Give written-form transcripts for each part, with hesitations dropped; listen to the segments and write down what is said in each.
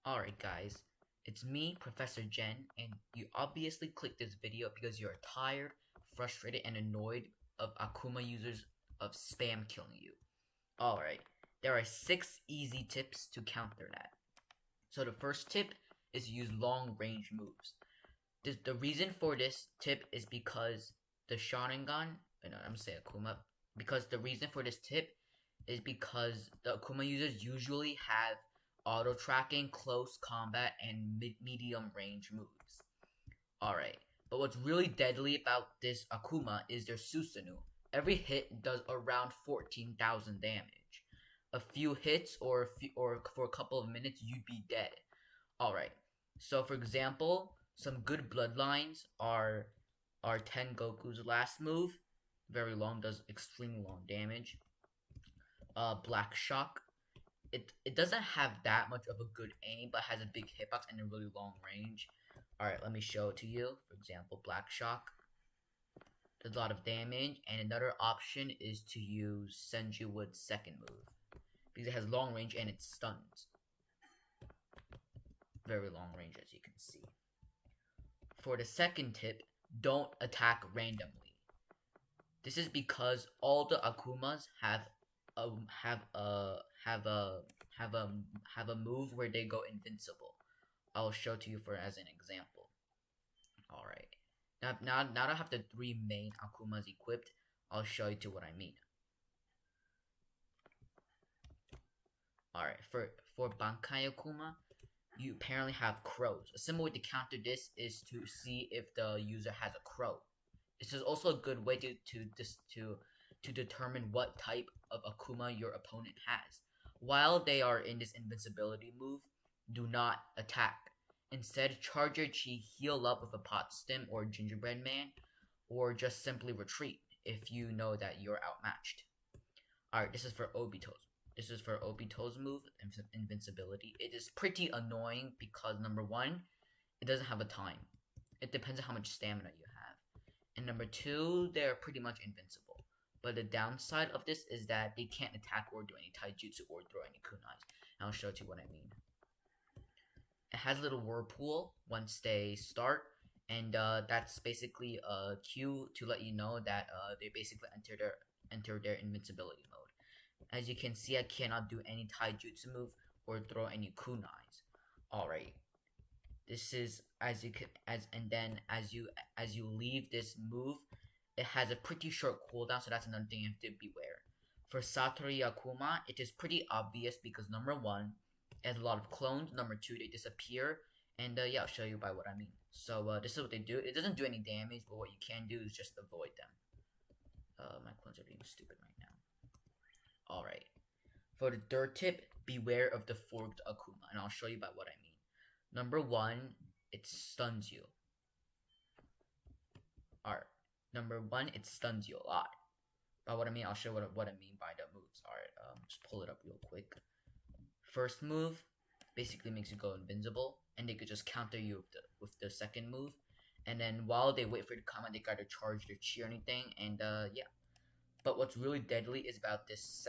Alright guys, it's me, Professor Jen, and you obviously clicked this video because you're tired, frustrated, and annoyed of Akuma users of spam killing you. Alright, there are 6 easy tips to counter that. So the first tip is use long range moves. The reason for this tip is because the Sharingan, I'm gonna say Akuma, because the reason for this tip is because the Akuma users usually have auto tracking, close combat, and medium range moves. Alright, but what's really deadly about this Akuma is their Susanoo. Every hit does around 14,000 damage. A few hits or for a couple of minutes, you'd be dead. Alright, so for example, some good bloodlines are Tengoku's last move, very long, does extremely long damage. Black Shock, it doesn't have that much of a good aim, but has a big hitbox and a really long range. Alright, let me show it to you. For example, Black Shock does a lot of damage, and another option is to use Senju Wood's second move, because it has long range and it stuns. Very long range, as you can see. For the second tip, don't attack randomly. This is because all the Akumas have a move where they go invincible. I'll show to you for as an example. Alright. Now that I have the 3 main Akumas equipped, I'll show you to what I mean. Alright, for Bankai Akuma, you apparently have crows. A simple way to counter this is to see if the user has a crow. This is also a good way to determine what type of Akuma your opponent has. While they are in this invincibility move, do not attack. Instead, charge your chi, heal up with a pot stem or gingerbread man, or just simply retreat if you know that you're outmatched. Alright, this is for Obito's. This is for Obito's move, invincibility. It is pretty annoying because number 1, it doesn't have a time. It depends on how much stamina you have. And number 2, they're pretty much invincible. But the downside of this is that they can't attack or do any taijutsu or throw any kunais. And I'll show you what I mean. It has a little whirlpool once they start, and that's basically a cue to let you know that they basically enter their invincibility mode. As you can see, I cannot do any taijutsu move or throw any kunais. Alright. This is as you leave this move, it has a pretty short cooldown, so that's another thing you have to beware. For Satori Akuma, it is pretty obvious because number 1, it has a lot of clones. Number 2, they disappear. And yeah, I'll show you by what I mean. So this is what they do. It doesn't do any damage, but what you can do is just avoid them. My clones are being stupid right now. Alright. For the third tip, beware of the forked Akuma, and I'll show you by what I mean. Number 1, it stuns you. Alright. Number 1, it stuns you a lot. By what I mean, I'll show what I mean by the moves. Alright, just pull it up real quick. First move basically makes you go invincible, and they could just counter you with the second move. And then while they wait for you to come out, they gotta charge their chi or anything, and yeah. But what's really deadly is about this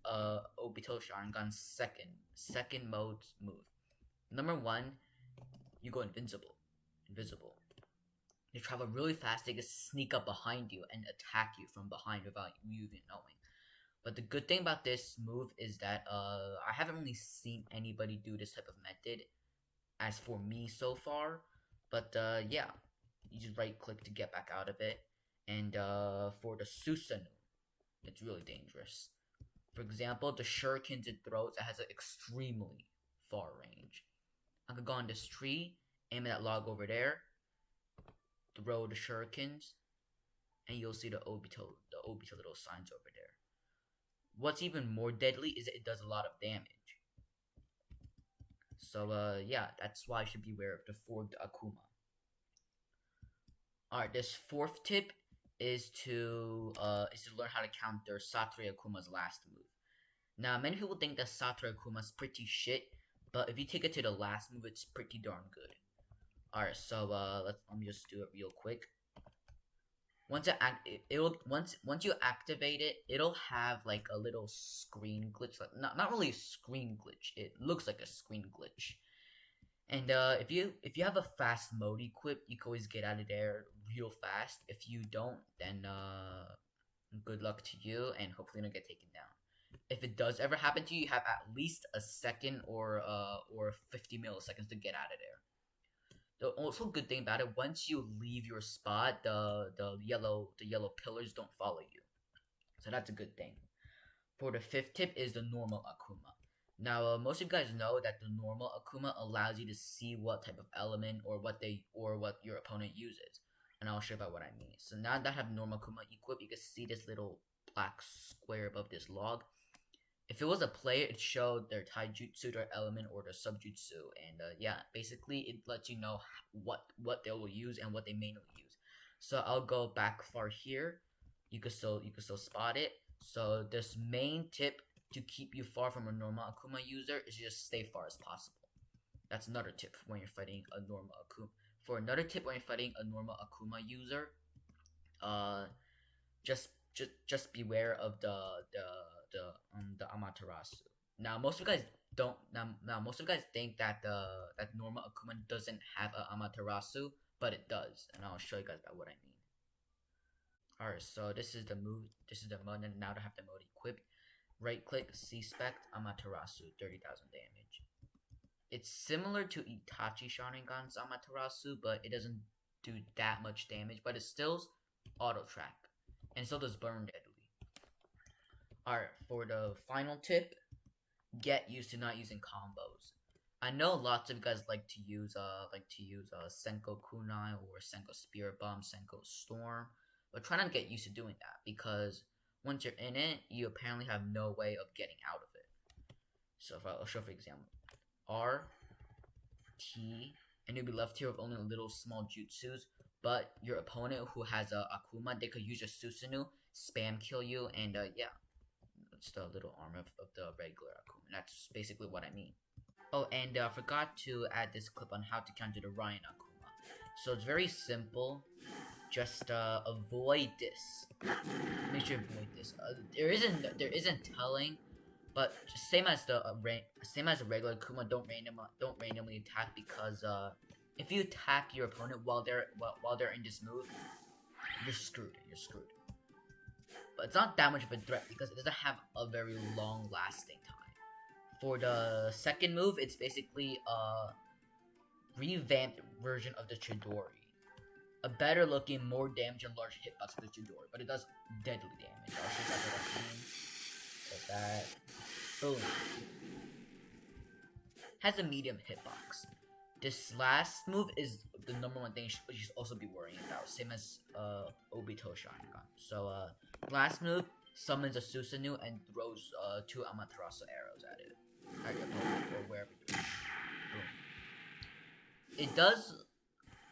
Obito Sharingan's second mode move. Number 1, you go invisible. They travel really fast, they can sneak up behind you and attack you from behind without you even knowing. But the good thing about this move is that I haven't really seen anybody do this type of method as for me so far. But yeah, you just right click to get back out of it. And for the Susanoo, it's really dangerous. For example, the shurikens it throws, it has an extremely far range. I could go on this tree, aim at that log over there, throw the shurikens, and you'll see the Obito little signs over there. What's even more deadly is that it does a lot of damage. So yeah, that's why I should beware of the forked Akuma. Alright, this fourth tip is to learn how to counter Satori Akuma's last move. Now, many people think that Satori Akuma's pretty shit, but if you take it to the last move, it's pretty darn good. Alright, so let me just do it real quick. Once you activate it, it'll have like a little screen glitch, like not really a screen glitch. It looks like a screen glitch, And if you have a fast mode equipped, you can always get out of there real fast. If you don't, then good luck to you, and hopefully you don't get taken down. If it does ever happen to you, you have at least a second or 50 milliseconds to get out of there. The also good thing about it, once you leave your spot, the yellow pillars don't follow you, so that's a good thing. For the fifth tip is the normal Akuma. Now, most of you guys know that the normal Akuma allows you to see what type of element or what your opponent uses, and I'll show you about what I mean. So now that I have normal Akuma equipped, you can see this little black square above this log. If it was a player, it showed their taijutsu, their element, or their subjutsu, and yeah, basically it lets you know what they will use and what they mainly use. So I'll go back far here. You can still spot it. So this main tip to keep you far from a normal Akuma user is just stay far as possible. That's another tip when you're fighting a normal Akuma. For another tip when you're fighting a normal Akuma user, just beware of the Amaterasu. Now most of you guys don't now most of you guys think that that normal Akuma doesn't have an Amaterasu, but it does, and I'll show you guys about what I mean. Alright, so this is the move. This is the mode, and now to have the mode equipped. Right click, C-Spect, Amaterasu, 30,000 damage. It's similar to Itachi Sharingan's Amaterasu, but it doesn't do that much damage, but it still auto track, and still does burn deadly. Alright, for the final tip, get used to not using combos. I know lots of you guys like to use Senko Kunai or Senko Spirit Bomb, Senko Storm, but try not to get used to doing that, because once you're in it, you apparently have no way of getting out of it. So if I'll show for example, R, T, and you'll be left here with only little small jutsus, but your opponent who has a Akuma, they could use a Susanoo, spam kill you, and yeah, it's the little arm of the regular Akuma. That's basically what I mean. Oh, and I forgot to add this clip on how to counter the Ryan Akuma. So it's very simple. Just avoid this. Make sure you avoid this. There isn't telling, but just same as the regular Akuma, don't randomly attack, because if you attack your opponent while they're in this move, you're screwed. You're screwed. But it's not that much of a threat because it doesn't have a very long lasting time. For the second move, it's basically a revamped version of the Chidori. A better looking, more damage and large hitbox for the Chidori, but it does deadly damage. I'll show you guys what I mean. Like that. Boom. Has a medium hitbox. This last move is the number one thing you should also be worrying about, same as Obito Sharingan. So last move summons a Susanoo and throws 2 Amaterasu arrows at it. At your opponent or wherever you're doing. Boom. It does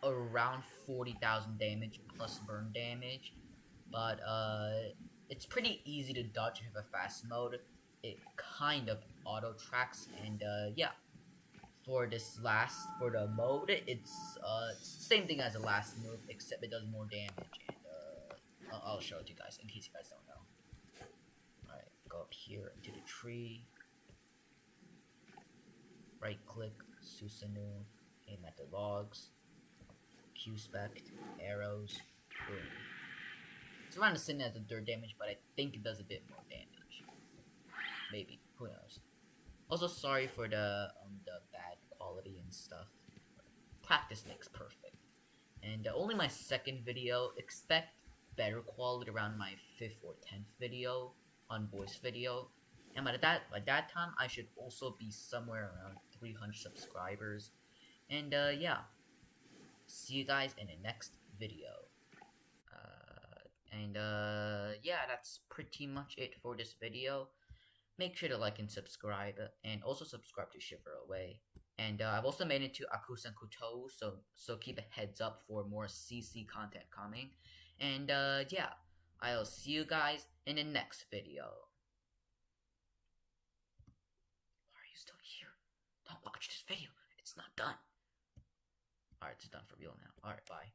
around 40,000 damage plus burn damage, but it's pretty easy to dodge if you have a fast mode. It kind of auto tracks, and yeah. For the mode, it's the same thing as the last move, except it does more damage, and I'll show it to you guys in case you guys don't know. Alright, go up here into the tree. Right click, Susanoo, aim at the logs. Q-Spect, arrows, boom. It's around the same as the dirt damage, but I think it does a bit more damage. Maybe, who knows. Also, sorry for the bad quality and stuff. Practice makes perfect. And only my second video. Expect better quality around my 5th or 10th video on voice video. And by that time, I should also be somewhere around 300 subscribers. And yeah, see you guys in the next video. Yeah, that's pretty much it for this video. Make sure to like and subscribe, and also subscribe to Shiver Away. And I've also made it to Akusen Kutou, so keep a heads up for more CC content coming. And yeah, I'll see you guys in the next video. Why are you still here? Don't watch this video. It's not done. Alright, it's done for real now. Alright, bye.